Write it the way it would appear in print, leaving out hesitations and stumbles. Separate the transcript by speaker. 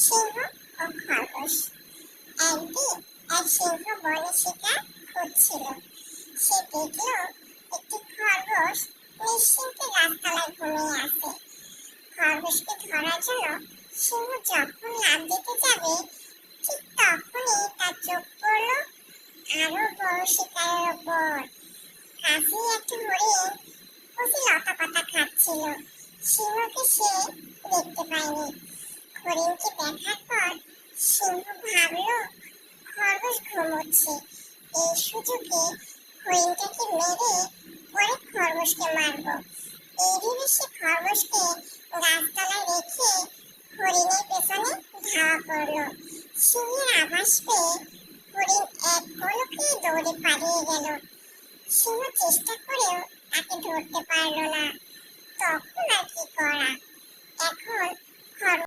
Speaker 1: সিংহ ও খরগোশ। একদিন এক সিংহ বনে শিকার করছিল। সে দেখল একটি খরগোশ নিশ্চিন্তে গাছতলায় ঘুমিয়ে আছে। খরগোশকে ধরার জন্য সিংহ যখন লাফ দিতে যাবে, ঠিক তখনই তার চোখ পড়ল আরো বড় শিকারের ওপর। কাছেই একটি হরিণ কচি লতাপাতা খাচ্ছিল। সিংহকে সে দেখতে পায়নি। হরিণকে দেখার পর সিংহ ভাবল খরগোশ ঘুমোচ্ছে, এই সুযোগে হরিণটাকে মেরে পরে খরগোশকে মারবো। এই ভেবে সে খরগোশকে গাছতলায় রেখে হরিণের পেছনে ধাওয়া করলো। সিংহের আভাস পেয়ে হরিণ এক পলকে দৌড়ে পালিয়ে গেল। সিংহ চেষ্টা করেও তাকে ধরতে পারল না। তখন আর কি করা? এখন